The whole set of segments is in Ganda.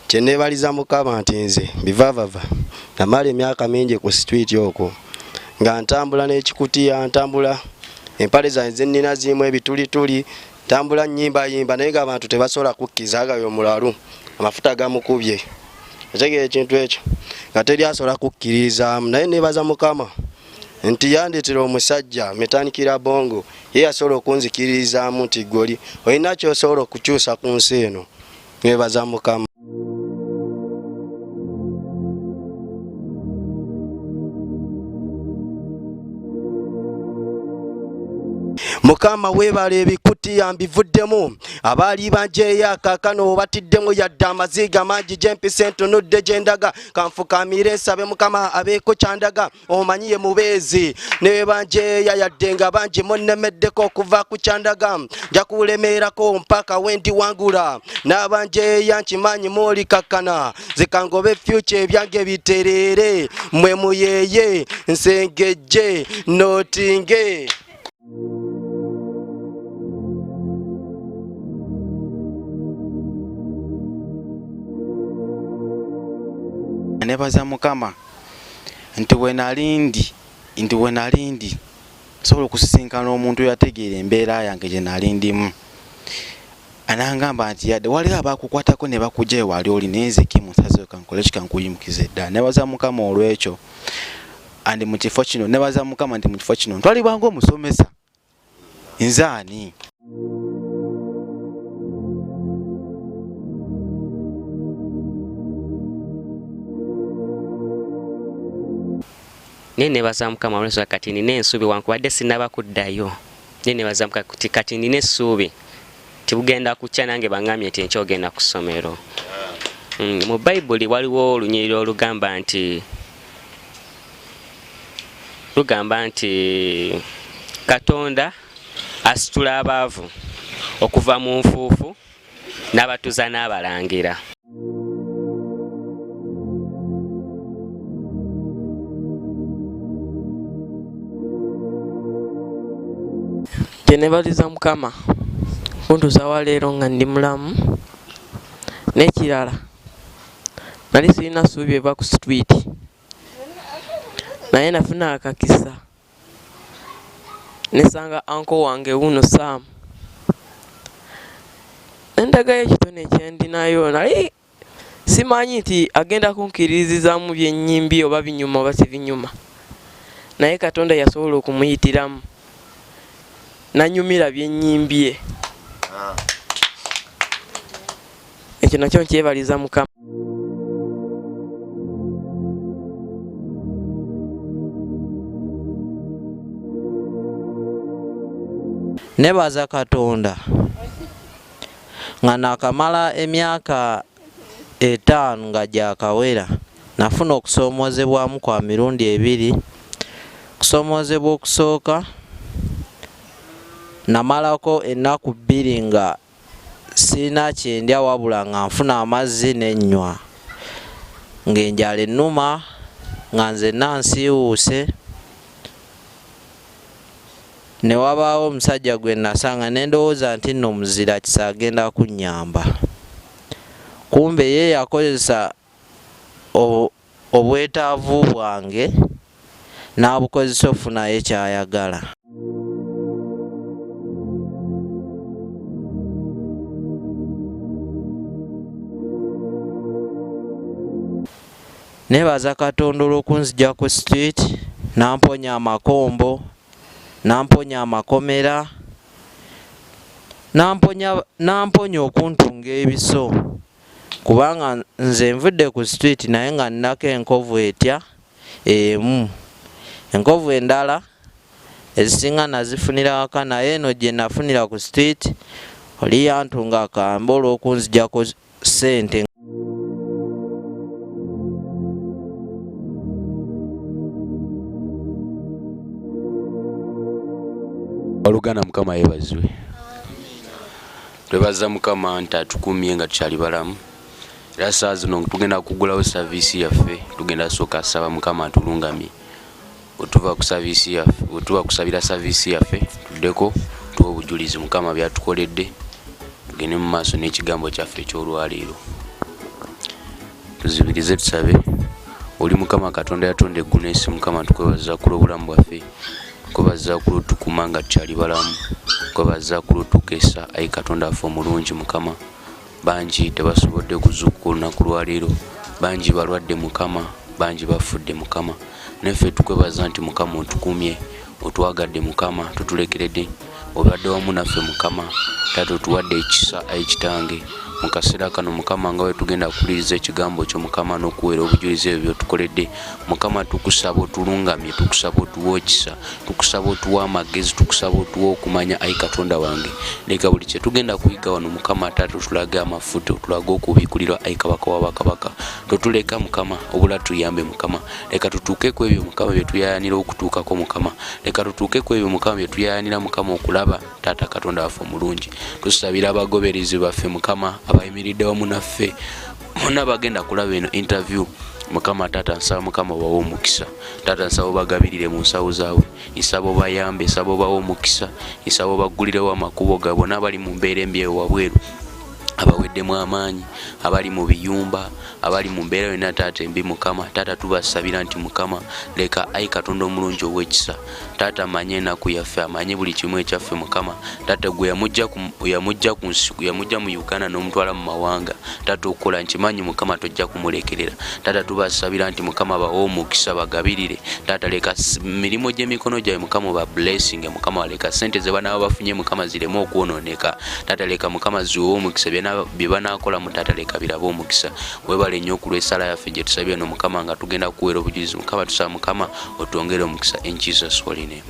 kyenneebaliza Mukama nti nze bivavava namala emyaka mingi ku street okwo nga ntambula n'ekikutiya, ntambula empale zange zennina zimu ebitulituli, ntambula nnyimbayimba naye ng'abantu tebasobola kukkiriza agayo omulalu amafuta gamukubye. Otegeera ekintu ekyo nga teri asobola kukkiririzaamu, naye neebaza Mukama nti yandeetera omusajja metaanikira bongo ye yasobola okunzikiririzaamu nti goli olina ky'osobola okukyusa ku nsi eno. Neebaza Mukama. Mukama weebale ebikutiya mbivuddemu abaali banjeeya kaakano batiddemu yadde amaziga mangi gy'empisa entunudde gye ndaga kanfukamire nsabe Mukama abeeko kyandaga omanyi ye mubeezi ne banjeeya yadde nga bangi munnemeddeko okuva ku kyandaga nja kulemeerako mpaka wendi wangula n'abanjeeya nkimanyi mwoli kakkana zikangobe future ebyange bitereere mwe muyeeye nsengejje nootinge. Nebaza Mukama nti we nalindi sobola okusisinkana omuntu yategeera embeera yange gye nalindimu. Anangamba nti yadde waliwo abakukwatako ne bakujja ewali oli naye nze kimusaze kankole kikankuyimukiza ddala. Nebaza Mukama olw'ekyo andi mu kifo kino. Nebaza Mukama nti mu kifo kino ntwalibwanga omusomesa nze ani. Nenebaza Mukama olw'ensonga kati nina ensuubi wankubadde sinnaba kuddayo. Nenebaza Mukama kati nina essuubi tibugenda kukya nange baŋŋambye nti enkya ogenda ku ssomero. Mu Bayibuli waliwo olunyiriri olugamba nti Katonda asitula abaavu okuva mu nfuufu n'abatuza n'abalangira. Kyenebaliza Mukama kuntuusa wa leero nga ndi mulamu. N'ekirala nali sirina ssuubi eva ku street naye nafuna akakisa nesanga anko wange wuno Sam endagayo ekitone ekyendinayo nali simanyi nti agenda kunkiririzaamu byennyimbi oba binyuma oba sibinyuma, naye Katonda yasobola okumuyitiramu nanyumira byenyimbye. Ekyo nakyo nkyebaliza Mukama. Nebaza Katonda nga nakamala emyaka 5 nga gyakawera nafuna okusoomozebwamu kwa mirundi 2. Kusoomozebwa okusooka namalako ennaku 2 nga sina kyendya wabula nga nfuna amazzi n'ennywa ng'enjala ennuma nga nzenna nsiiwuuse. Ne wabaawo omusajja gwe nasanga ne ndowooza nti nno muzira kisa agenda kunnyamba. Kumbe ye yakozesa obwetaavu bwange n'abukozesa okufunayo kyayagala. Nebaza Katonda olw'okunzigya ku street namponya amakombo, namponya amakomera, namponya okuntunga ebiso kubanga nze nvudde ku street naye nga nnako enkovu etya emu. Enkovu endala ezisinga nazifunira waka naye eno gye nafunira ku street oli yantunga akambe olw'okunzigyako ssente. Olugana Mukama yebazwe. Twebaza Mukama nti atukumye nga tukyali balamu. Era saa zino tugenda kugulawo service yaffe, tugenda sooka saba Mukama atulungamye. Otuva kusabira service yaffe tuddeko tuwa obujulizi Mukama byatukoledde tugende mu maaso n'ekigambo kyaffe eky'olwaleero. tuzibirize tusabe. Oli Mukama Katonda yatonda eggulu n'ensi, Mukama tukwebaza ku lw'obulamu bwaffe, tukwebaza ku lw'otukuma nga tukyali balamu, tukwebaza ku lw'otukeesa. Ayi Katonda waffe omulungi Mukama, bangi tebasobodde kuzuukuka olunaku lwaleero, bangi balwadde Mukama, bangi bafudde Mukama, naffe tukwebaza nti Mukama otukumye, otwagadde Mukama, tutulekeredde, obadde wamu naffe Mukama, taata otuwadde ekisa. Ayi Kitange, mu kaseera kano Mukama nga bwe tugenda kuwuliriza ekigambo kyo Mukama n'okuweera obujulizi ebyo byotukoledde Mukama, tukusaba otulungamye, tukusaba otuwe ekisa, tukusaba otuwe amagezi, tukusaba otuwe okumanya. Ayi Katonda wange, leka buli kye tugenda kuyiga wano Mukama taata otulage amafuta, otulage okubiikulirwa. Ayi Kabaka w'abakabaka, totuleka Mukama, obula tuyambe Mukama, leka tutuuke ku ebyo Mukama bye tuyayanira okutuukako Mukama, leka tutuuke ku ebyo Mukama bye tuyayanira Mukama okulaba. Taata Katonda waffe omulungi, tusabira abagoberezi baffe Mukama abayimiridde wamu naffe bonna bagenda kulaba eno interview Mukama. Taata nsaba Mukama obawe omukisa, taata nsaba obagabirire mu nsawo zaabwe, nsaba obayambe, nsaba obawe omukisa, nsaba obaggulirewo amakubo gaabwe, n'abali mu mbeera embi eyo wabweru, abaweddemu amaanyi, abali mu biyumba, abali mu mbeera yonna taata embi Mukama. Taata tubasabira nti Mukama leka Ayi Katonda omulungi ow'ekisa, taata amanye ennaku yaffe, amanye buli kimu ekyaffe Mukama. Taata gwe yamujja ku nsi, yamujja mu Uganda n'omutwala mu mawanga, taata okukola nkimanyi Mukama tojja kumulekerera. Taata tubasabira nti Mukama bawe omukisa, bagabirire taata, leka mirimu gy'emikono gyabwe Mukama ba blessing Mukama, leka sente ze banaaba bafunye Mukama zireme okwonooneka. Taata leka Mukama ziwe omukisa, bye banaakola mu taata leka birabe omukisa. Webale nnyo ku lw'essala yaffe gye tusabye no Mukama nga tugenda kuweera obujulizi Mukama. Tusaba Mukama otwongere omukisa in Jesus holy name.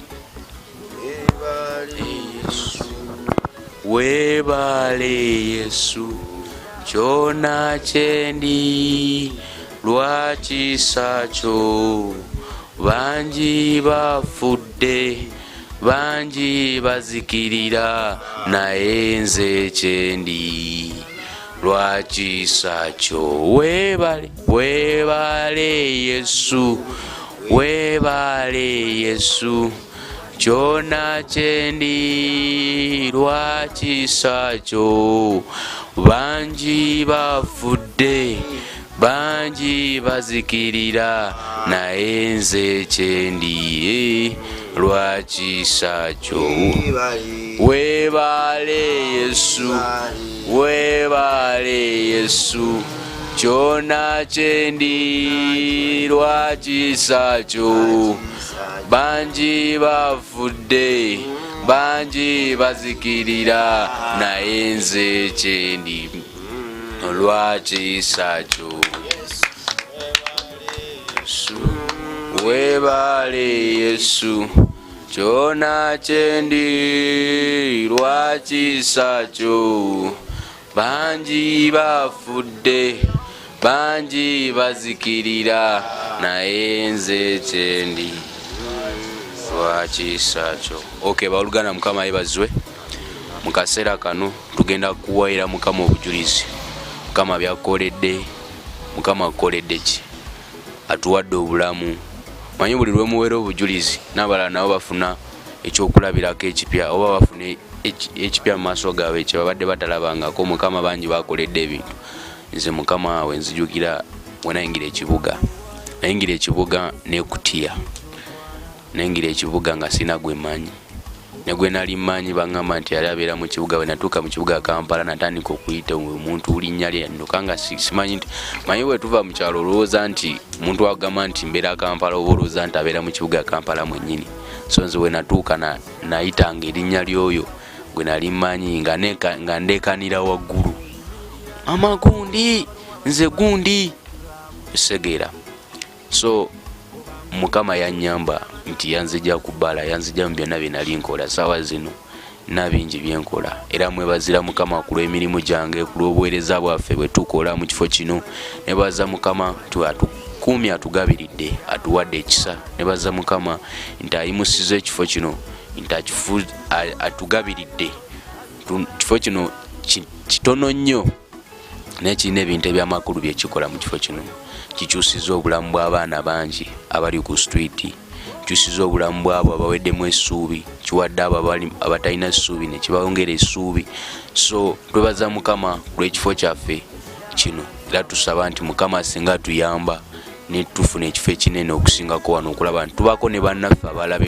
Webale Yesu kyona kyendi lwa kisa kyo, bangi bafudde, bangi bazikirira, naye nze kyendi lwa kisa kyo. Webale, webale Yesu, webale Yesu kyona kyendi lwa kisa kyo, bangi bafudde, bangi bazikirira, naye nze kyendi lwa kisa kyo. Webale Yesu, webale Yesu kyona kyendi lwa kisa kyo, bangi bafudde, bangi bazikirira, naye nze kyendi lwa kisa kyo. Webale Yesu kyona kyendi lwa kisa kyo, bangi bafudde, bangi bazikirira, naye nze kyendi lwa kisa kyo. Okay, balugana Mukama yebazwe. Mu kaseera kano tugenda kuwaira Mukama obujulizi. Mukama byakoledde, Mukama akoledde ki? Atuwadde obulamu. Manyi buli lwe muweera obujulizi n'abalala nabo bafuna ekyokulabirako ekipya, oba bafuna ekipya mu maaso gaabwe kye babadde batalabangako. Mukama bangi bakoledde ebintu. Nze Mukama we nzijukira bwe nayingira ekibuga, nayingira ekibuga n'ekutiya, nayingira ekibuga nga sina gwe manyi, ne gwe nali manyi bangamba nti yali abeera mu kibuga. Bwe natuuka mu kibuga Kampala natandika okuyita omuntu linnya lye yanduka nga simanyi nti, manyi bwe tuva mu kyalo olowooza nti omuntu agamba nti mbeera Kampala, oba olowooza nti abeera mu kibuga Kampala mwennyini. So nze bwe natuuka nayitanga erinnya ly'oyo gwe nali manyi nga ndeekanira waggulu, mama gundi, nze gundi, segera. So Mukama yannyamba nti yanzija kubbala, yanzija mu byonna bye nali nkola. Saawa zino nina bingi byenkola, era mwebazira Mukama ku lw'emirimu gyange, ku lw'obuweereza bwaffe bwe tukola mu kifo kino. Nebaza Mukama atukuumye, atugabiridde, atuwadde ekisa. Nebaza Mukama nti ayimusiza ekifo kino, nti atugabiridde. Kifo kino kitono nnyo naye kirina ebintu eby'amakulu byekikola mu kifo kino. Kikyusiza obulamu bw'abaana bangi abali ku street, kikyusiza obulamu bw'abo abaweddemu essuubi, kiwadde abo abatalina essuubi ne kibawongera essuubi. So twebaza Mukama ku lw'ekifo kyaffe kino era tusaba nti Mukama singa tuyamba ne tufuna ekifo ekinene okusingako wano okulaba nti tubako ne bannaffe abalala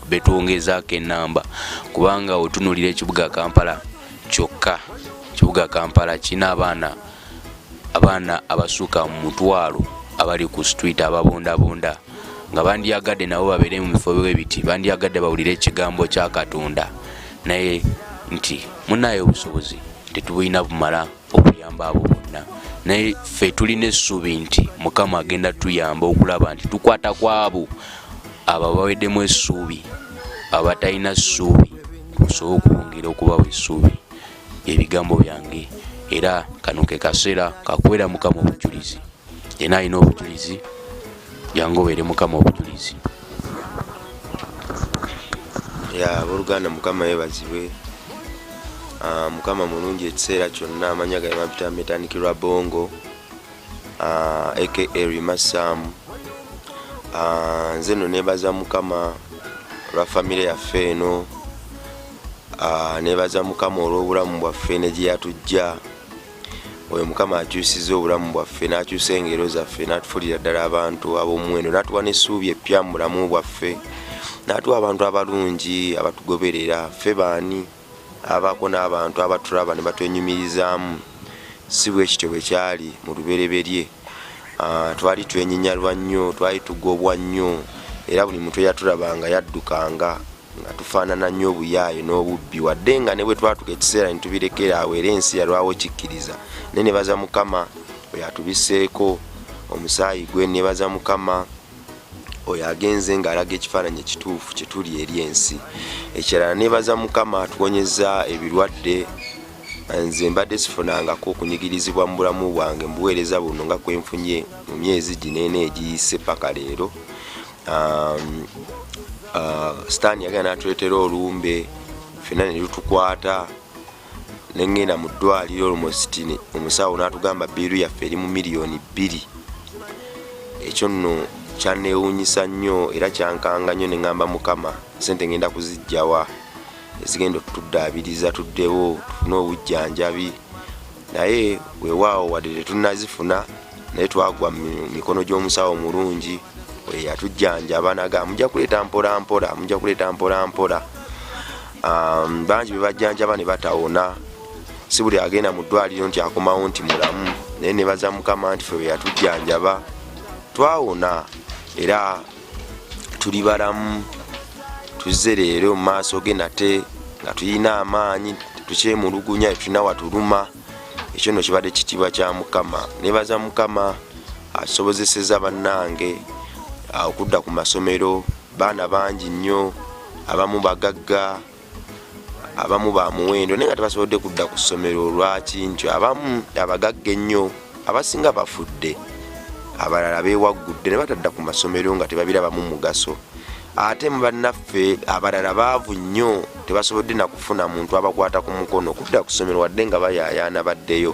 betwongezaako enamba kubanga otunulira ekibuga Kampala kyokka kibuga Kampala kina abaana abasuuka mu mutwalo abali ku street ababondabonda nga bandiyagadde nabo babeere mu bifo bwebiti bandiyagadde bawulire ekigambo kya Katonda naye nti munaye obusobozi tetubulina bumala okuyamba abo bonna naye ffe tulina essuubi nti Mukama agenda tuyamba okulaba nti tukwata kwabo abo baweddemu essuubi abatalina ssuubi tusobola okwongera okubawa essuubi ebigambo byange era kano ke kaseera kakubeera Mukama obujulizi yena alina obujulizi yange obeere Mukama obujulizi abooluganda Mukama yeebazibwe Mukama mulungi ekiseera kyonna amanya gali mapita metandikirwa Bongo aka Rimasamu nze nno neebaza Mukama olwa famire yaffe eno neebaza Mukama olw'obulamu bwaffe ne gye yatujja oyo Mukama akyusiza obulamu bwaffe n'akyusa engero zaffe n'atufuulira ddala abantu ab'omuwendo n'atuwa n'essuubi eppya mu bulamu bwaffe n'atuwa abantu abalungi abatugoberera ffe baani abaako n'abantu abatulaba ne batwenyumirizaamu si bwe kityo bwe kyali mu lubereberye twali twenyinnyalwa nnyo twali tugobwa nnyo era buli muntu eyatulabanga yaddukanga nga tufaanana nnyo obuyaayo n'obubbi wadde nga ne bwe twatuka ekiseera ne tubirekera awo era ensi yalwawo kikkiriza naye nebaza Mukama oyo atubiseeko omusaayi gwe nebaza Mukama oyo agenze ng'alaga ekifaananyi ekituufu kye tuli eri ensi ekirala nebaza Mukama atuwonyeza ebirwadde nze mbadde sifunangako okunyigirizibwa mu bulamu bwange mbuweereza buno nga kwenfunye mu myezi ginene egiyise paka leero Sitaani yagenda n'atuleetera olumbe ffenna ne lutukwata ne ngenda mu ddwaliro olumositini omusawo n'atugamba biiru yaffe eri mu miliyoni 2 ekyo nno kyanneewuunyisa nnyo era kyankanga nnyo ne ngamba Mukama sente ngenda kuzijjawa ezigenda okutuddaabiriza tuddewo tufune obujjanjabi naye weewaawo wadde tetunnazifuna naye twagwa mu mikono gy'omusawo mulungi we yatujjanjaba naga mujja kuleeta mpola mpola mujja kuleeta mpola mpola bangi be bajjanjaba ne batawona si buli agenda mu ddwaliro nti akomawo nti mulamu naye ne baza Mukama nti ffe we yatujjanjaba twawona era tuli balamu tuzze leero mu maaso ge nate nga tulina amaanyi tukyemulugunya tulina watuluma ekyo nno kibadde kitiibwa kya Mukama nebaza Mukama asobozeseza bannange okudda ku masomero baana bangi nnyo abamu bagagga abamu ba muwendo naye nga tebasobodde kudda ku ssomero lwaki nti abamu abagagga ennyo abasinga bafudde abalala beewaggudde ne batadda ku masomero nga tebabirabamu mugaso ate mu bannaffe abalala baavu nnyo tebasobodde na kufuna muntu abakwata ku mukono kudda ku ssomero wadde nga bayaayaana baddeyo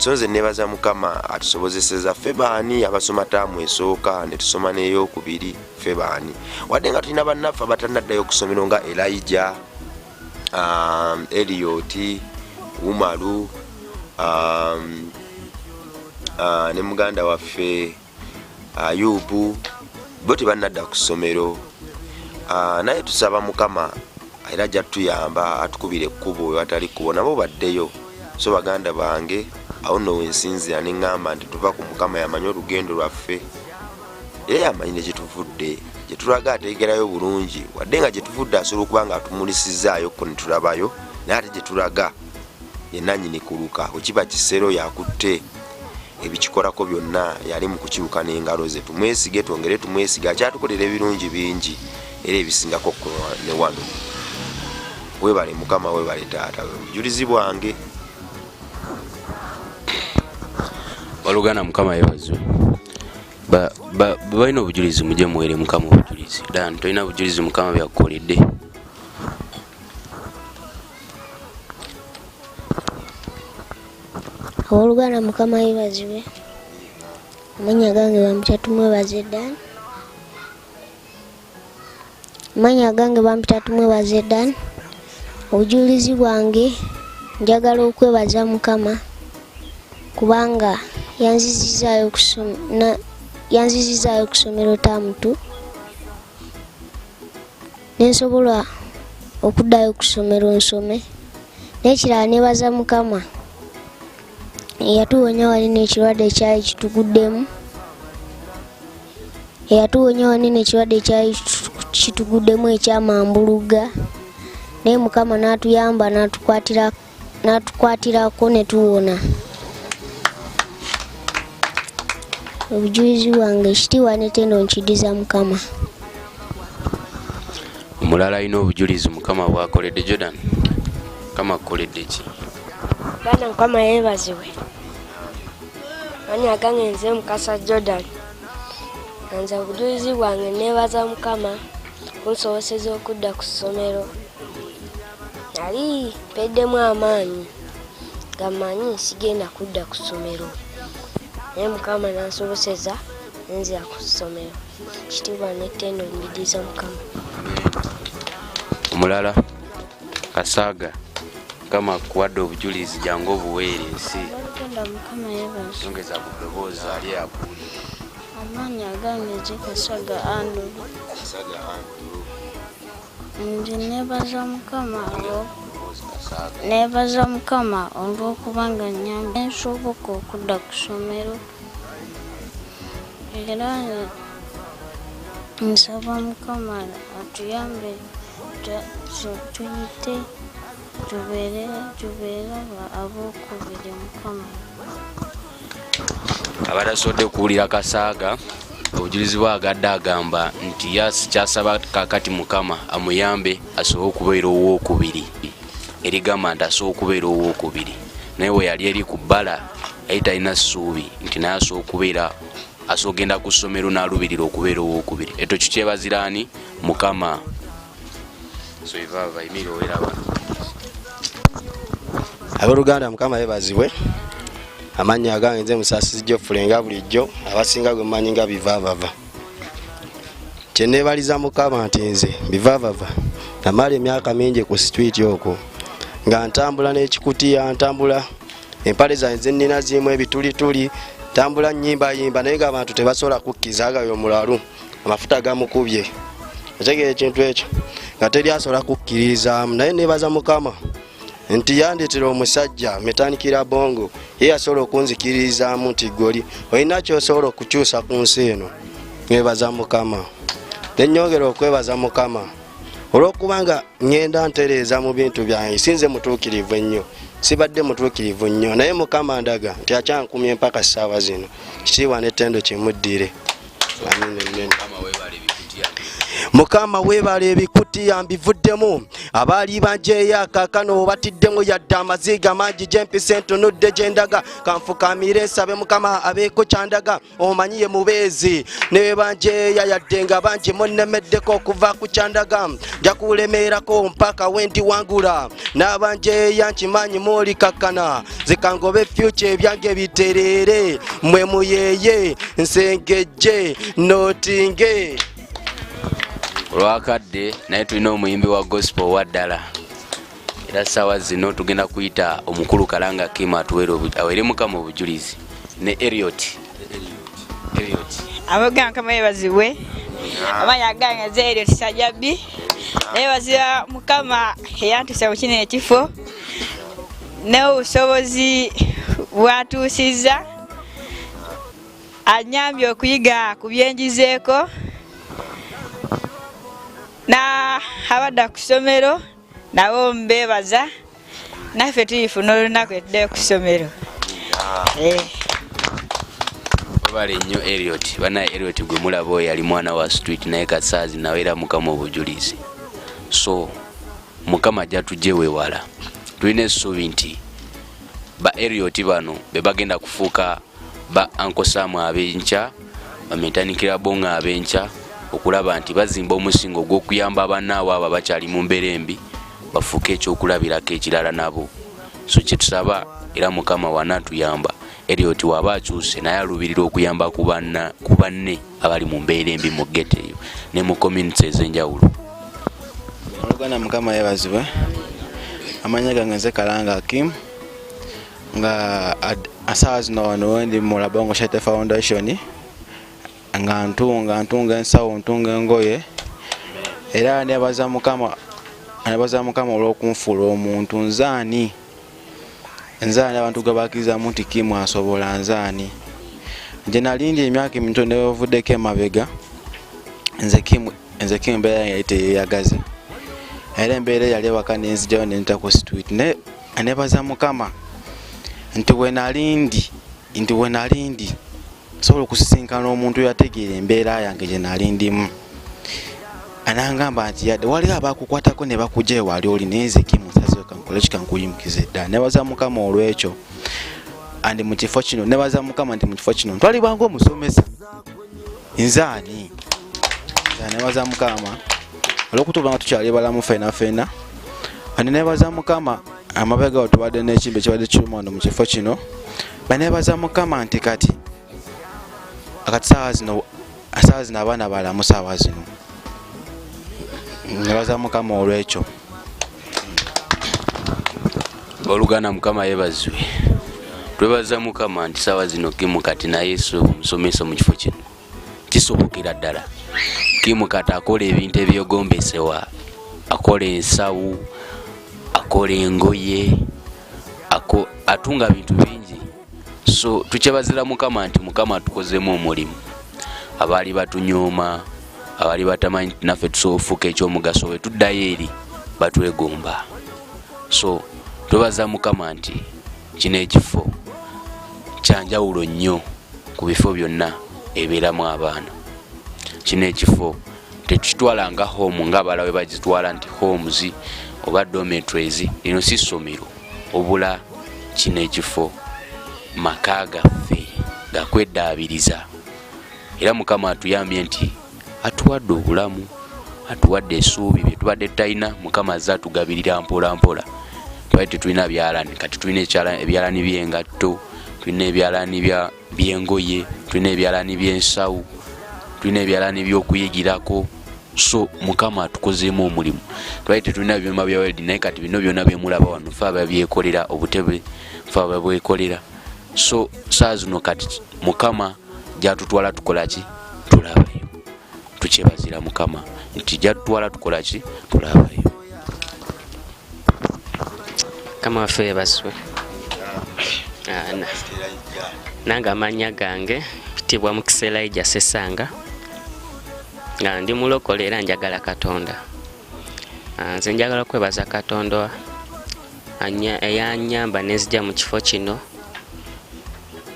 so nze nebaza Mukama atusobozeseza ffe baani abasoma taamu esooka ne tusoma n'eyokubiri ffe baani wadde nga tulina bannaffe abatannaddayo ku ssomero nga Elijah Elioti Umaru ne muganda waffe Ayubu bo tebannadda ku ssomero naye tusaba Mukama era jatuyamba atukubire ekkubo we watali kkubo nabo baddeyo so baganda bange awo nno wensinzira ne ŋŋamba nti tuva ku Mukama yamanyi olugendo lwaffe era yamanyi ne gyetuvudde gyetulaga ateegerayo bulungi wadde nga gyetuvudde asobola okuba nga atumulisizzaayokko ne tulabayo naye ate gyetulaga yenannyini kuluka wekiba kisero yakutte ebikikolako byonna yali mu kukiruka n'engalo ze tumwesige twongere tumwesige akyatukolera ebirungi bingi era ebisingako ne wano webale Mukama webale taata obujulizi bwange balugana Mukama yeebazibwe balina obujulizi mujje muwere Mukama obujulizi dan tolina bujulizi Mukama byakukoledde Olugana Mukama yeebazibwe amanya gange bampita tumwebaze Dan amanya gange bampita tumwebaze Dan obujulizi bwange njagala okwebaza Mukama kubanga yanzizizaayo kusomero tamutu nensobola okuddayo kusomero nsome. N'ekirala nebaza Mukama eyatuwonya wali n'ekirwadde ekyali kituguddemu, ekyamambuluga, naye Mukama n'atuyamba n'atukwatirako ne tuwona. Obujulizi bwange ekitiibwa n'ettendo nkiddiza Mukama. Omulala alina obujulizi Mukama bwakoledde. Jordan, Mukama akoledde ki? Bana Mukama yeebazibwe. Manya gange nze Mukasa Jordan. Nze obujulizi bwange neebaza Mukama kunsoboseza okudda ku ssomero. Nali mpeddemu amaanyi gamanyi sigenda kudda ku ssomero, naye Mukama nansoboseza nenzira ku ssomero. Ekitiibwa n'ettendo mbiddiza Mukama. Omulala Kasaaga, Mukama akuwadde obujulizi jangu obuweere ensi. Mukama yeebazibwe. Ongeza ku ddoboozi ali akuwulira. Amaanyi agange nze Kasaaga Andrew. Nze neebaza Mukama olw'okubanga nnyamba nsoboka okudda ku ssomero, era nsaba Mukama atuyambe tuyite tubeere abookubiri Mukama. Abatasodde kuwulira Kasaaga obujulizi bwagadde agamba nti kyasaba kakati Mukama amuyambe asobole okubeera owookubiri. Erigamba nti asobole okubeera owookubiri, naye we yali eri ku bbala yali talina ssuubi nti naye asobole genda ku ssomero n'alubirira okubeera owookubiri. Ekyo kikyebaziraani Mukama. So ivaava imiro weraba. Abooluganda Mukama yeebazibwe. Amannya agange nze Musaasizi Geoffrey nga bulijjo abasinga gwe mmanyi nga Bivaavava. Kye neebaliza Mukama nti nze Bivaavava namala emyaka mingi ku street okwo nga ntambula n'ekikutiya, ntambula empale zange ze nnina zirimu ebitulituli, ntambula nnyimbayimba naye ng'abantu tebasobola kukkiriza agayo omulalu amafuta gamukubye. Otegeera ekintu ekyo nga teri asobola kukkiririzaamu, naye neebaza Mukama nti yandeetera omusajja metaanikira bongo ye asobola okunzikiririzaamu nti goli olina kyosobola okukyusa ku nsi eno. Neebaza Mukama, nennyongera okwebaza Mukama olw'okubanga ngenda ntereeza mu bintu byange. Sinze mutuukirivu ennyo, sibadde mutuukirivu nnyo, naye Mukama ndaga nti akyankumye mpaka ssaawa zino. Kitiibwa n'ettendo kimuddire. Mukama weebale ebikutiya mbivuddemu, abaali banjeeya kaakano batiddemu yadde amaziga mangi gy'empisa entunudde gye ndaga. Kanfukamire nsabe Mukama abeeko kyandaga, omanyi ye mubeezi. Ne banjeeya yadde nga bangi munnemeddeko okuva ku kyandaga, nja kulemeerako mpaka wendi wangula. N'abanjeeya nkimanyi mwoli kakkana, zikangobe future ebyange bitereere, mwe muyeeye nsengejje nootinge. Olwakadde naye tulina omuyimbi wa gospel wa ddala, era ssaawa zino tugenda kuyita omukulu Kalanga Kim awere Mukama obujulizi ne Elliot. Abaganga Mukama yeebazibwe. Amanyi agange nze Elliot Sajjabi. Neebaza Mukama eyantuse mu kino ekifo n'obusobozi bwatuusizza, anyambye okuyiga ku byenjizeeko na abadda ku ssomero nabo mbeebaza, naffe tuyifuna olunaku edde ku ssomero. Webale nnyo Elliot. Bana Elliot gwe mulaba oyo yali mwana wa street naye kasaazi nawe era Mukama obujulizi. So Mukama ajja tujje wewala. Tulina essuubi nti ba Elliot bano be bagenda kufuuka ba Uncle Sam ab'enkya, bametaanikira bonga ab'enkya, okulaba nti bazimba omusingo gw'okuyamba bannaabwe abo abakyali mu mbeera embi bafuuke ekyokulabirako ekirala nabo. So kye tusaba era Mukama wanaatuyamba Elliot waba akyuse naye alubirira okuyamba ku banne abali mu mbeera embi mu ghetto eyo ne mu community ez'enjawulo. Oluganda Mukama yeebazibwe. Amannya gange nze Kalanga Kim. nga asaawa zino wano ndi mu Labongo Charity Foundation nga ntunga ensawo ntunga engoye era nebaza Mukama olw'okunfuula omuntu nzaani abantu gwe bakkirizamu nti Kimu asobola nzaani nje nalindi emyaka emitono evuddeko emabega nze Kimu embeera yali teyeyagaza era embeera yali ewaka nenzijjayo nenta ku street nebaza Mukama nti we nalindi sobola okusisinkana omuntu yategeera embeera yange gye nalindimu anangamba nti yadde waliwo abakukwatako ne bakujja ewali oli neze Kimu nsazeyo kankole kikankuyimukiza eddala nebaza Mukama olw'ekyo andi mu kifo kino nebaza Mukama nti mu kifo kino ntwalibwanga omusomesa nzaani nebaza Mukama olw'okutuuba nga tukyali balamu fena andi nebaza Mukama amabega awo tubadde n'ekimbe ekibadde kirumando mu kifo kino banebaza Mukama nti kati saawa zino abaana balamu saawa zino nebaza Mukama olw'ekyo oluganda Mukama yebazwe twebaza Mukama nti saawa zino Kimu kati naye omusomesa mu kifo kino kisobokera ddala Kimu kati akola ebintu ebyogombesewa akola ensawu akola engoye atunga bintu bingi so tukyebazira Mukama nti Mukama tukozeemu omulimu abaali batunyooma abaali batamanyi naffe tusobofuka ekyomugaso we tuddayo eri batwegomba so twebaza Mukama nti kino ekifo kyanjawulo nnyo ku bifo byonna ebeeramu abaana kino ekifo tekitwala nga home ng'abala we bagitwala nti homes oba dormitories lino si ssomero obula kino ekifo maka gaffe gakweddaabiriza era Mukama atuyambye nti atuwadde obulamu atuwadde essuubi bye tubadde tutalina Mukama azze atugabirira mpola mpola twali tetulina byalani kati tulina ebyalani by'engatto tulina ebyalani by'engoye tulina ebyalani by'ensawu tulina ebyalani by'okuyigirako so Mukama atukozeemu omulimu twali tetulina byuma bya weldi naye kati bino byonna byemulaba wano fe ababyekolera obutebe fe ababwekolera so saa zino kati Mukama gyatutwala tukolaki tulabayo tukyebazira Mukama nti gyatutwala tukolaki tulabayo Kama waffe yebazwe nange amannya gange bitibwa Mukisela Ija Sesanga nga ndi mulokole era njagala Katonda nze njagala kwebaza Katonda eyanyamba nenzija mu kifo kino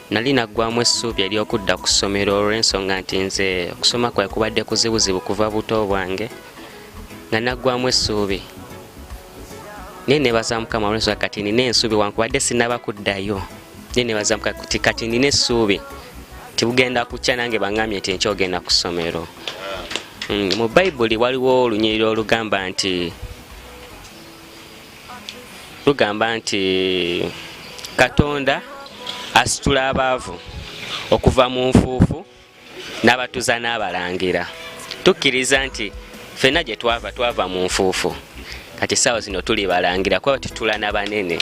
nali naggwamu essuubi ery'okudda ku ssomero olw'ensonga nti nze okusoma kwange kubadde kuzibuzibu kuva buto bwange nga naggwamu essuubi naye nebaza Mukama olw'ensonga kati nina ensuubi wankubadde sinaba kuddayo naye nebaza Mukama kati nina essuubi tibugenda kukya nange baŋŋambye nti enkya ogenda ku ssomero mu Bayibuli waliwo olunyiriri olugamba nti Katonda asitula abaavu okuva mu nfuufu n'abatuza n'abalangira tukkiriza nti ffenna gye twava mu nfuufu kati saawa zino tuli balangira kuba tutula n'abanene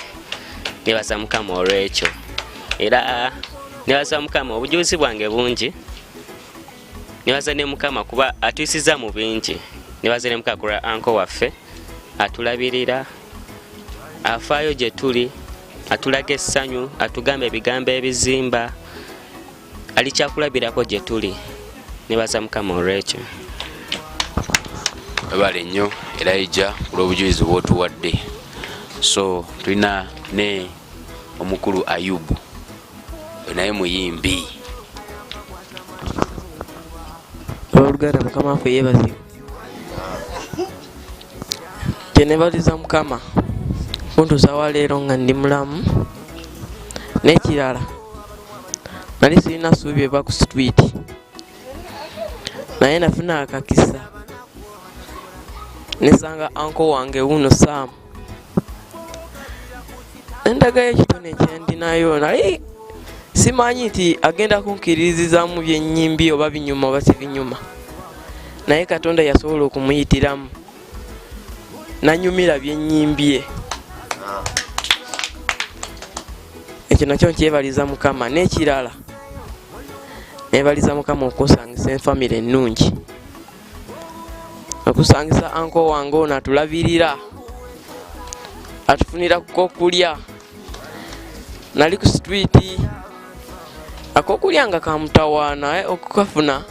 nebaza Mukama olw'ekyo era nebaza Mukama obujulizi bwange bungi nebaza ne Mukama kuba atuyisiza mu bingi nebaza ne Mukama kulwa anko waffe atulabirira afaayo gye tuli atulaga essanyu atugamba ebigambo ebizimba ali kyakulabirako gye tuli nebaza Mukama olw'ekyo Webale nnyo era ijja ku lw'obujulizi bw'otuwadde so tulina ne omukulu Ayubu naye muyimbi oluganda Mukama waffe yeebazibwe kyenebaliza Mukama kuntuusa wa leero nga ndi mulamu n'ekirala nali sirina ssuubi eva ku street naye nafuna akakisa nesanga anko wange wuno Sam endagayo ekitone ekyendinayo naye simanyi nti agenda kunkiririzaamu byennyimbi oba binyuma oba si binyuma naye Katonda yasobola okumuyitiramu nanyumira byennyimbi ye ekyo nakyo nkyebaliza Mukama. N'ekirala nebaliza Mukama okusangisa enfamire ennungi, okusangisa anko wange ono atulabirira, atufunira kukokulya. Nali ku street akokulya nga kamutawaana okukafuna,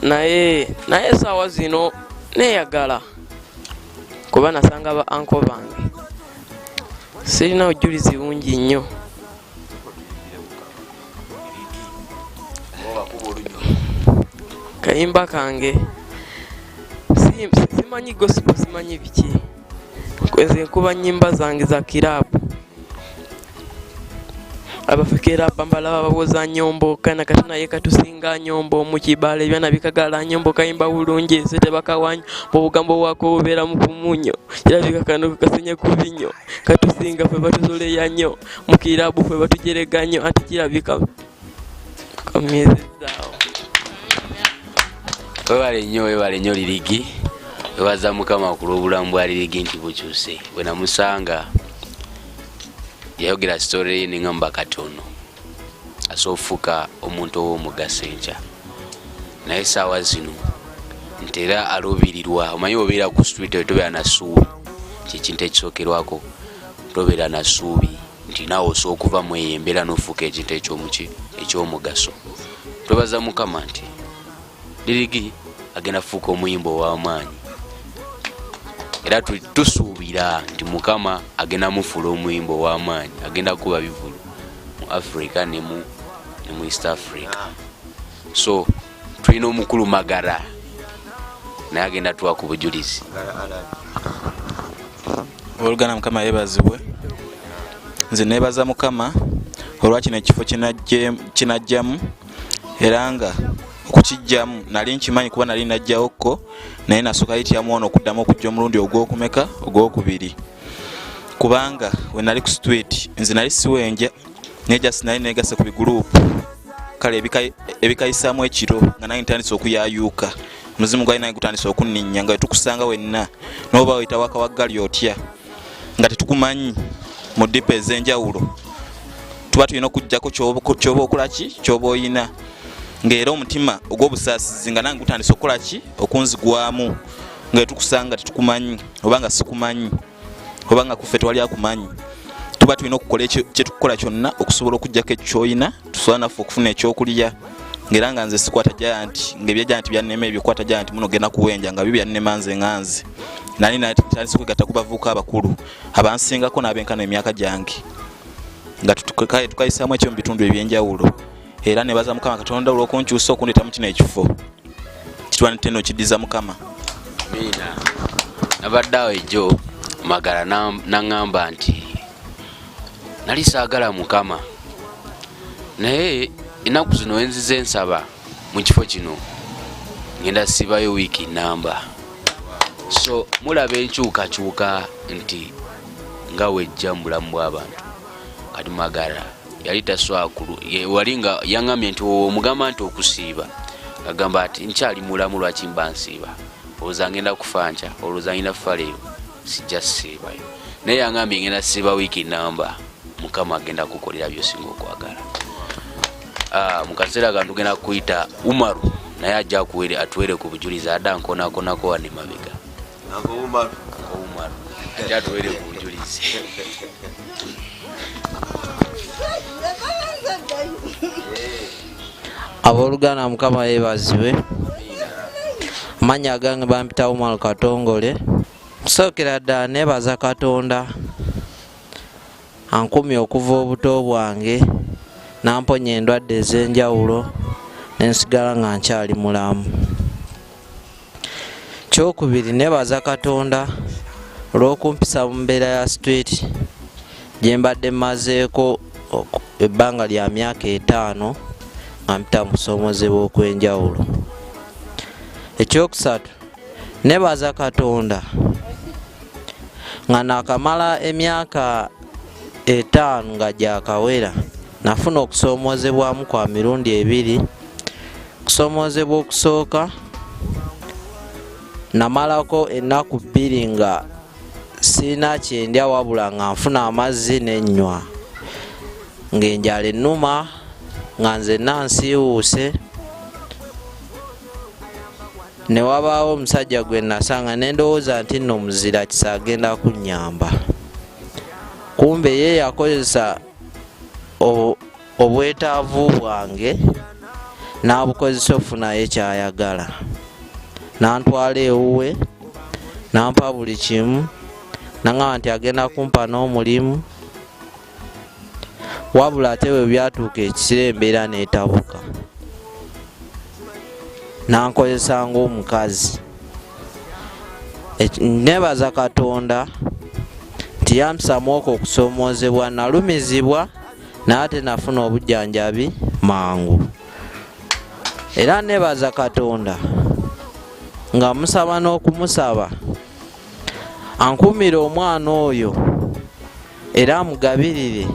naye saawa zino neyagala kuba nasanga ba anko bange sirina bujulizi bungi nnyo. Kayimba kange simanyi gospel, simanyi biki, nze nkuba nnyimba zange za kirabu. Abafekera bambala bawoza nyombo kana katana ye katusinga nyombo mu kibale byana bikagala nyombo kayimba bulungi sete bakawanyo mu bugambo wako obera mu kumunyo kirabika kano kasenya ku binyo katusinga fwe batuzole yanyo mu kirabu fwe batujereganyo anti kirabika kamyezao. Webale nnyo Lirigi, webaza Mukama ku lw'obulamu bwa Lirigi nti bukyuse. Bwe namusanga yayogera story ni ngamba katono asofuka omuntu ow'omugaso enkya, naye saawa zino ntera alubirirwa. Omanyi obeera ku street tobeera na ssuubi, kikintu ekisookerwako, tobeera na ssuubi nti naawe osobola okuva mu eyo embeera n'ofuuka ekintu eky'omugaso. Twebaza Mukama nti Lirigi agenda fuuka omuyimba ow'amaanyi, era tusuubira nti Mukama agenda mufuula omuyimba ow'amaanyi, agenda kuba bivulu mu Africa ne mu East Africa. So tulina omukulu Magara naye agenda tuwa ku bujulizi. Olugana Mukama yeebazibwe. Nze neebaza Mukama olwa kino ekifo kinajjamu, era nga okukijjamu nali nkimanyi kuba nali najjawokko, naye nasooka yityamu ono okuddamu okujja omulundi ogwokubiri, kubanga we nali ku street nze nali siwenja naye just nali negase ku bigurupu kale ebikayisaamu ekiro nga nange ntandise okuyaayuuka, omuzimu gwali nange gutandise okunninnya nga wetukusanga wenna n'oba weyita waka wa gali otya nga tetukumanyi mu dipa ez'enjawulo, tuba tulina okuggyako ky'oba okolaki ky'oba oyina, ng'era omutima ogw'obusaasizi nga nange gutandise okukolaki okunzigwamu nga wetukusanga tetukumanyi oba nga sikumanyi oba nga kuffe tewali akumanyi. Tuba tulina okukola kyetukukola kyonna okusobola okuggyako ekyoyina tusobola naffe okufuna ekyokulya, ng'era nga nze sikwata jayanti ng'ebyajanti byannema ebyo kwata jayanti muno genda kuwenja nga byo byannema nze nali natandise okwegatta ku bavubuka abakulu abansingako n'abenkana emyaka gyange nga tukayisaamu ekyo mu bitundu ebyenjawulo, era nebaza Mukama Katonda olw'okunkyusa okundeta mu kino ekifo kitwanite eno kiddiza Mukama. Amina. Nabadde awo ejjo Magara naŋŋamba nti nali saagala Mukama, naye ennaku zino wenzize nsaba mu kifo kino ngenda sibayo wiiki namba. So mulaba enkyukakyuka nti nga wejja mu bulamu bw'abantu. Kati Magara yali taswakulu wali nga yaŋŋambye nti omugamba nti okusiiba agamba ati nkyali mulamu lwaki mba nsiiba, olowooza ngenda kufa nkya, olowooza ngenda kufa leero, sijja siibayo. Naye yaŋŋambye ngenda siiba wiiki namba, Mukama agenda kukolera by'osinga okwagala. Mu kaseera kano tugenda kuyita Umaru naye ajja atuwere ku bujulizi, adda nkonakonako wane mabega. Umaru ajja atuwere ku bujulizi. Abooluganda Mukama yeebazibwe. Amanya gange bampita Umaru Katongole. Kusookera ddala neebaza Katonda ankumye okuva obuto bwange namponya endwadde ez'enjawulo nensigala nga nkyali mulamu. Kyokubiri neebaza Katonda olw'okumpisa mu mbeera ya street gye mbadde mmazeeko ebbanga lya myaka 5 nga mpita mu kusoomozebwa okw'enjawulo. Ekyokusatu neebaza Katonda nga nakamala emyaka 5 nga gyakawera nafuna okusoomozebwamu kwa mirundi 2. Kusoomozebwa okusooka namalako ennaku 2 nga sirina kyendya wabula nga nfuna amazzi n'ennywa. ng'enjala ennuma nga nzenna nsiiwuuse. Ne wabaawo omusajja gwe nasanga ne ndowooza nti nno muzira kisa agenda kunnyamba. Kumbe ye yakozesa obwetaavu bwange n'abukozesa okufunayo kyayagala. N'antwala ewuwe n'ampa buli kimu, n'aŋŋamba nti agenda kumpa n'omulimu. Wabula ate bwe byatuuka ekisira embeera n'etabuka, n'ankozesa ng'omukazi. Nebaza Katonda nti yampisamu okwo okusoomoozebwa. Nalumizibwa naye ate nafuna obujjanjabi mangu. Era nebaza Katonda nga musaba n'okumusaba ankuumire omwana oyo era amugabirire,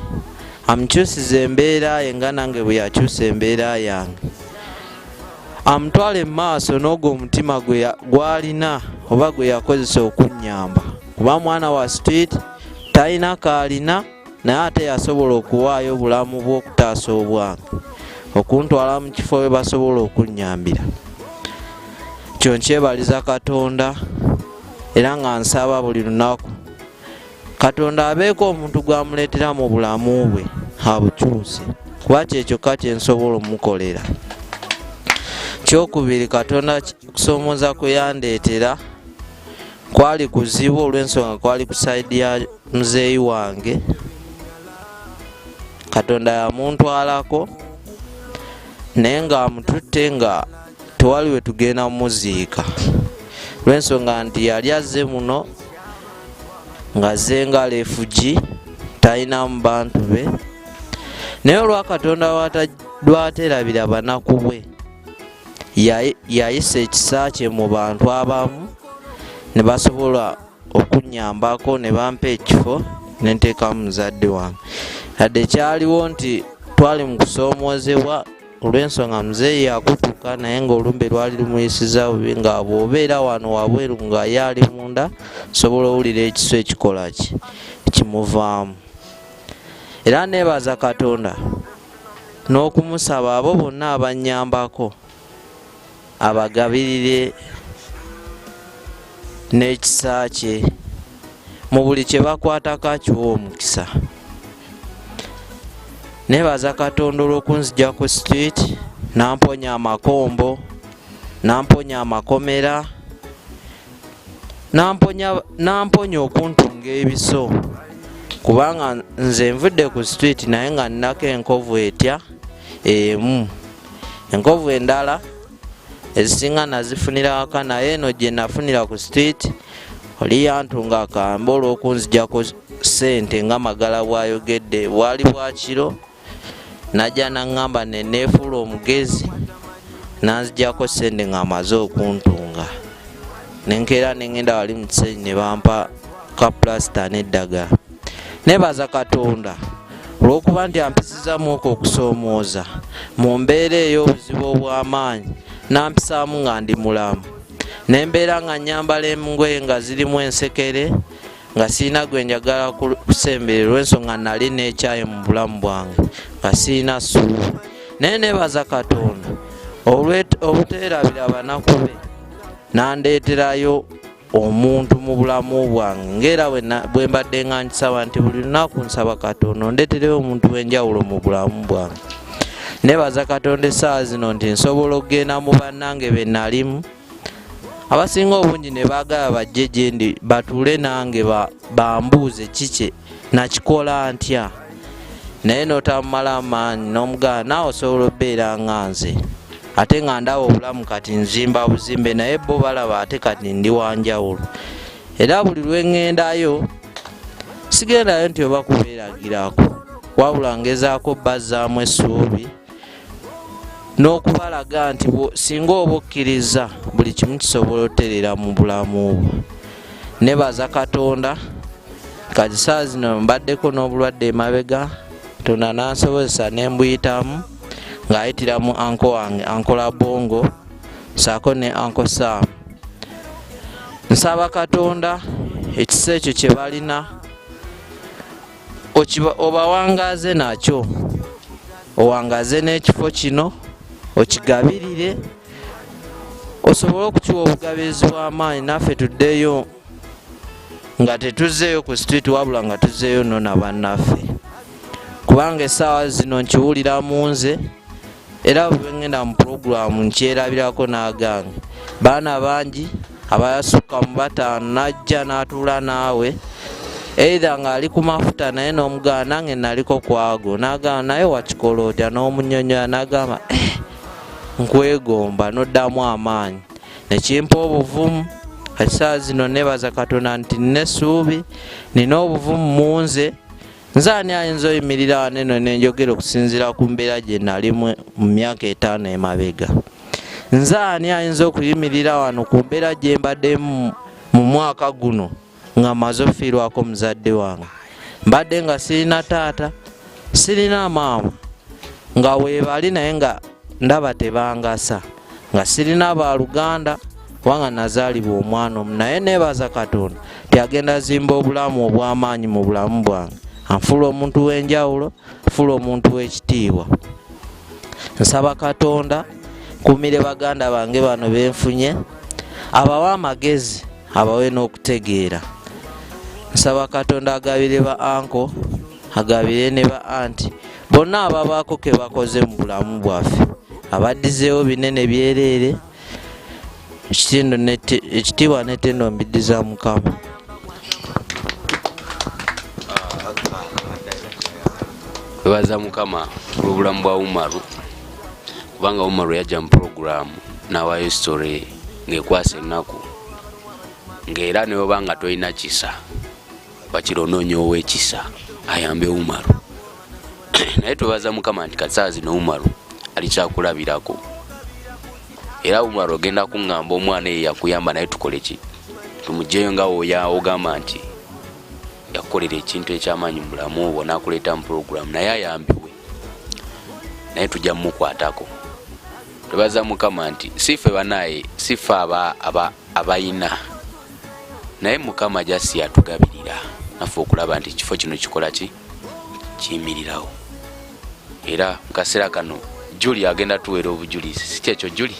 amukyusize embeera ye nga nange bwe yakyusa embeera yange. Amutwale mu maaso n'ogwo omutima gw'alina oba gwe yakozesa okunnyamba, kuba mwana wa street talina kaalina, naye ate yasobola okuwaayo obulamu bwe okutaasa obwange, okuntwala mu kifo we basobola okunnyambira. Kyo nkyebaliza Katonda era nga nsaba buli lunaku Katonda abeeko omuntu gwamuleetera mu bulamu bwe abukyuse, kuba kyekyokka kye nsobola omukolera. Kyokubiri, Katonda kusoomoza kwe yandeetera kwali kuzibu olw'ensonga kwali ku sayidi ya muzeeyi wange. Katonda yamuntwalako naye ng'amututte nga tewali we tugenda muziika, olw'ensonga nti yali azze muno ng'azze nga refugi, talina mu bantu be. Naye olwa Katonda lwaterabira banaku bwe, yayisa ekisa kye mu bantu abamu ne basobola okunnyambako, ne bampa ekifo ne nteekamu muzadde wange. Yadde kyaliwo nti twali mu kusoomoozebwa olw'ensonga muzeeyi yakutuka, naye ng'olumbe lwali lumuyisiza bubi, nga bw'obeera wano wabweru nga ye ali munda sobola owulira ekiso ekikola kimuvaamu. Era nebaza Katonda n'okumusaba abo bonna abannyambako abagabirire n'ekisa kye mu buli kye bakwatako akiwa omukisa. Nebaza Katonda olw'okunzigya ku street, n'amponya amakombo, n'amponya amakomera, n'amponya okuntunga ebiso, kubanga nze nvudde ku street naye nga nnako enkovu etya emu. Enkovu endala ezisinga nazifunira waka, naye eno gye nafunira ku street oli yantunga akambe olw'okunzigyako ssente nga Magala bw'ayogedde. Bwali bwa kiro najja naŋŋamba neneefuula omugezi, nanzigyako ssente ng'amaze okuntunga. Nenkeera nengenda wali mu kisenyi ne bampa ka plasita n'eddagala. Nebaza Katonda olw'okuba nti ampisizaamu okwo okusoomooza mu mbeera ey'obuzibu obw'amaanyi, nampisaamu nga ndi mulamu, nembeera nga nyambala engoye nga zirimu ensekere, nga siina gwe njagala kusemberera olw'ensonga nali n'ekyayi mu bulamu bwange, nga siina ssuubi. Naye nebaza Katonda obuteerabira banaku be, nandeeterayo omuntu mu bulamu bwange, ng'era bwe mbadde nga nkisaba nti buli lunaku nsaba Katonda ondeetereyo omuntu w'enjawulo mu bulamu bwange. Nebaza Katonda essaawa zino nti nsobola okugenda mu bannange be nalimu, abasinga obungi ne baagala bajje gye ndi batuule nange bambuuze kiki nakikola ntya, naye n'otamumala amaanyi n'omugala naawe osobola obbeera nga nze, ate nga ndaba obulamu kati nzimba buzimbe, naye bo balaba ate kati ndi wanjawulo. Era buli lwe ŋŋendayo sigendayo nti oba kubeeragirako, wabula ngezaako bazzaamu essuubi n'okubalaga nti singa oba okkiriza buli kimu kisobola oterera mu bulamu bwo. Nebaza Katonda kati saa zino mbaddeko n'obulwadde emabega, Katonda n'ansobozesa ne mbuyitamu ng'ayitiramu anko wange ankola bongo saako ne anko Sam. Nsaba Katonda ekisa ekyo kye balina obawangaaze nakyo, owangaze n'ekifo kino okigabirire osobole okukiwa obugabirizi bw'amaanyi naffe tuddeyo nga tetuzzeeyo ku street wabula nga tuzzeeyo no na bannaffe kubanga essaawa zino nkiwulira mu nze era bwe ngenda mu puroguramu nkyerabirako n'agange baana bangi abayasukka mu 5 najja n'atuula naawe either ng'ali ku mafuta naye n'omugamba nange naliko kwago n'agamba naye wakikola otya n'omunyonyola n'agamba nkwegomba n'oddamu amaanyi nekimpa obuvumu kati saa zino nebaza Katonda nti n'essuubi nina obuvumu mu nze nze ani ayinza oyimirira wano eno nenjogera okusinziira ku mbeera gye nali mu myaka 5 emabega nze ani ayinza okuyimirira wano ku mbeera gye mbadde mu mwaka guno nga maze ofiirwako muzadde wange mbadde nga sirina taata sirina maama nga weebali naye nga ndaba tebangasa nga sirina baluganda wanga nazaalibwa omwana omu naye neebaza Katonda tyagenda zimba obulamu obw'amaanyi mu bulamu bwange anfuula omuntu w'enjawulo nfuula omuntu w'ekitiibwa nsaba Katonda kumire baganda bange bano benfunye abawa amagezi abawe n'okutegeera nsaba Katonda agabire ba anko agabire ne ba anti bonna ababaako ke bakoze mu bulamu bwaffe abaddizeewo binene byereere ekitiibwa n'ettendo mbiddiza Mukama. Webaza Mukama obulamu bwa Umaru kubanga Umaru yajja mu puroguramu n'awaayo story ng'ekwasa ennaku ng'era ne bw'obanga tolina kisa bakira onoonya ow'ekisa ayambe Umaru naye twebaza Mukama nti kasaazi zino Umaru alikyakulabirako era Umaru ogenda kuŋŋamba omwana eyo yakuyamba naye tukole ki tumugyeyo nga ogamba nti yakolera ekintu ekyamaanyi mu bulamu obwo n'akuleeta mu puroguramu naye ayambibwe naye tujja mumukwatako. Twebaza Mukama nti sife banaye sife abayina naye Mukama jasi yatugabirira naffe okulaba nti ekifo kino kikola ki kiyimirirawo era mu kaseera kano Juli agenda tuweera obujulizi si kyekyo Juli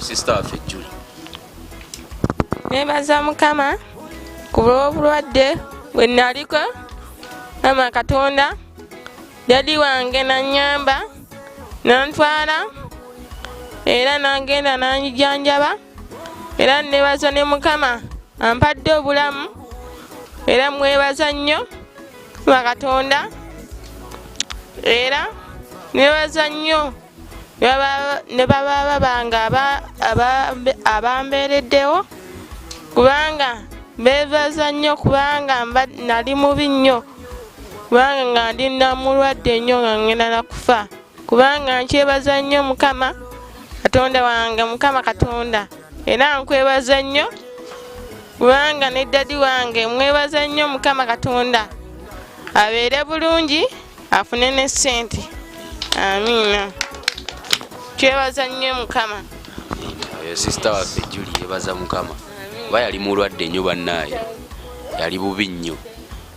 sister waffe Juli. Nebaza Mukama ku bulwadde bwe naliko ama Katonda dadi wange nanyamba nantwala era nagenda nanjijanjaba era nebaza ne Mukama ampadde obulamu era mwebaza nnyo ama Katonda era nebaza nnyo ne baba banga abambeereddewo kubanga beebaza nnyo kubanga nali mubi nnyo kubanga nga ndi namulwadde nnyo nga ngenda nakufa kubanga nkyebaza nnyo Mukama Katonda wange Mukama Katonda era nkwebaza nnyo kubanga ne dadi wange mwebaza nnyo Mukama Katonda abeere bulungi afune ne ssente amiina kyebaza nnyo Mukama. Oyo sister waffe Juli yebaza Mukama kuba yali mulwadde nnyo bannaaye yali bubi nnyo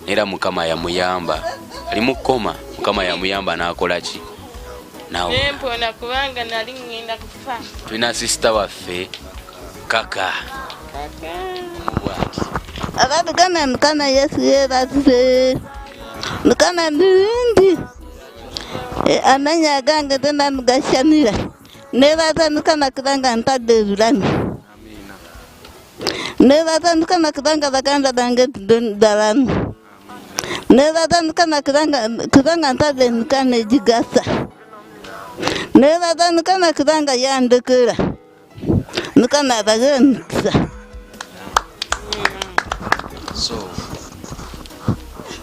era Mukama yamuyamba ali mu kkoma Mukama yamuyamba n'akola ki nempona kubanga nali ngenda kufa. Tulina sister waffe Kaka ababigana Mukama Yesu yeebazire Mukama mulungi amanya gange tena mugashanira nebaza Mukama kubanga ntadde ebulamu nebaza Mukama kubanga baganda bange balamu nebaza Mukama kubanga ntadde Mukama egigasa nebaza Mukama kubanga yandekera Mukama abaze omukisa. So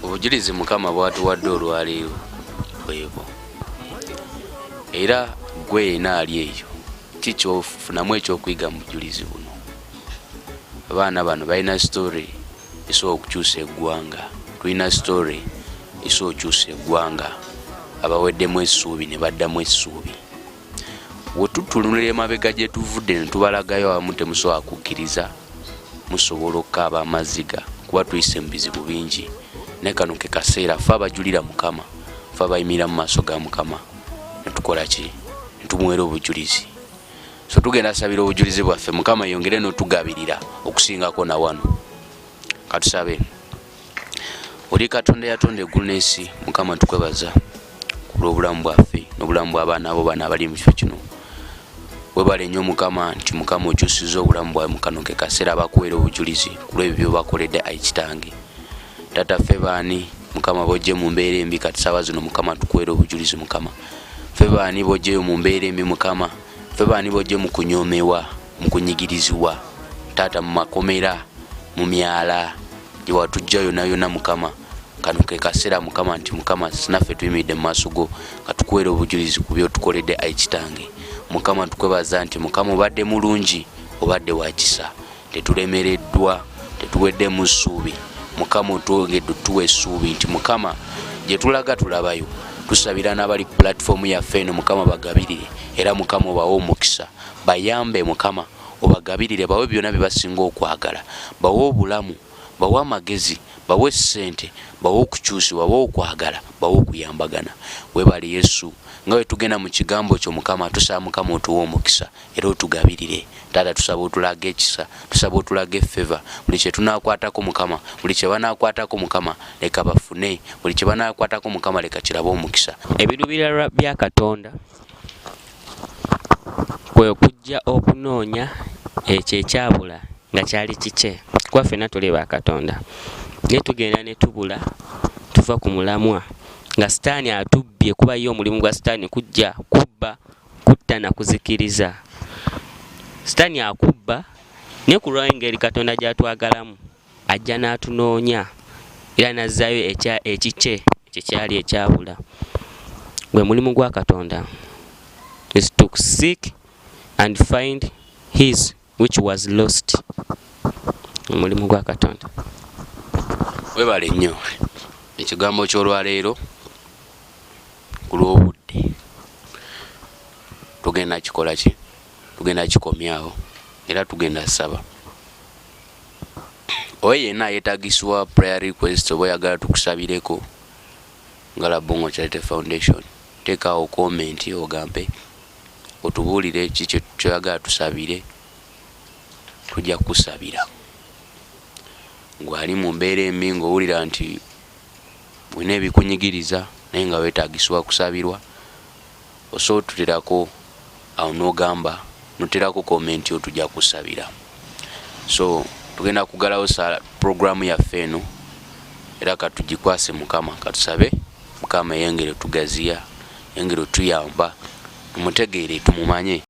obujulizi Mukama bwatuwadde olwaleero bwebo era gwe naali eyo kikyofunamu ekyokuyiga mu bujulizi buno. Abaana bano balina story esobola okukyusa eggwanga, tulina story esobola okukyusa eggwanga. Abaweddemu essuubi ne baddamu essuubi. Wetutunulira emabega gye tuvudde ne tubalagayo awamu temusobola kukkiriza musobola okukaaba amaziga kuba tuyise mu bizibu bingi ne kano ke kaseera ffe abajulira Mukama, ffe abayimira mu maaso ga Mukama netukola ki, netumuweera obujulizi. So tugenda sabira obujulizi bwaffe Mukama yongere n'otugabirira okusingako na wano. Katusabe. Oli Katonda yatonda eggulu n'ensi, Mukama tukwebaza ku lw'obulamu bwaffe n'obulamu bw'abaana abo bana abali mu kifo kino. Webale nnyo Mukama nti Mukama okyusiza obulamu bwawe mu kano ke kaseera bakuweera obujulizi ku lw'ebyo bakoledde Ayi Kitange. Tata ffe baani Mukama bojje mu mbeera embi kati ssaawa zino Mukama tukuweera obujulizi Mukama. Ffe baani bojjeyo mu mbeera embi Mukama. Ffe baani bojje mu kunyoomewa, mu kunyigirizibwa Taata mu makomera, mu myala gye watujja yonna yonna Mukama. Kano ke kaseera Mukama nti Mukama sinaffe tuyimiridde mu maaso go nga tukuweera obujulizi ku byotukoledde Ayi Kitange. Mukama tukwebaza nti Mukama obadde mulungi, obadde wa kisa, tetulemereddwa, tetuwedde mu ssuubi. Mukama otwongedde tuwe essuubi nti Mukama gye tulaga tulabayo. Tusabira n'abali ku platform yaffe eno Mukama bagabirire, era Mukama obawe omukisa, bayambe Mukama, obagabirire, bawe byonna bye basinga okwagala, bawe obulamu, bawe amagezi, bawe ssente, bawe okukyusibwa, bawe okwagala, bawe okuyambagana. Webale Yesu, nga bwe tugenda mu kigambo kyo Mukama, tusaba Mukama otuwe omukisa era otugabirire. Taata tusaba otulage ekisa, tusaba otulage favor. Buli kye tunaakwatako Mukama, buli kye banaakwatako Mukama leka bafune, buli kye banaakwatako Mukama leka kirabe omukisa. Ebirubirira bya Katonda kwe kujja okunoonya ekyo ekyabula nga kyali kike. Kuba ffenna tuli ba Katonda naye tugenda ne tubula, tuva ku mulamwa nga Sitaani atubbye. Kuba ye omulimu gwa Sitaani kujja kubba, kutta na kuzikiriza. Sitaani akubba naye ku lw'engeri Katonda gy'atwagalamu ajja n'atunoonya era n'azzaayo ekike ekyo kyali ekyabula. Gwe mulimu gwa Katonda is to seek and find his which was lost. Omulimu gwa Katonda. Webale nnyo ekigambo ky'olwaleero ku lw'obudde tugenda kikola ki, tugenda kikomyawo era tugenda saba. Oyo yenna yeetagisibwa prayer request oba oyagala tukusabireko nga Bongo Charity Foundation, teekaawo comment ogambe otubuulire ki kyoyagala tusabire, tujja kukusabira. Gwali mu mbeera embi ng'owulira nti wina ebikunyigiriza naye nga weetaagisibwa kusabirwa, osobola otuterako awo n'ogamba noterako komenti otujja kusabira. So tugenda kugalawo programu yaffe eno era katugikwase Mukama, katusabe Mukama yengere tugaziya, yengere tuyamba, tumutegeere, tumumanye.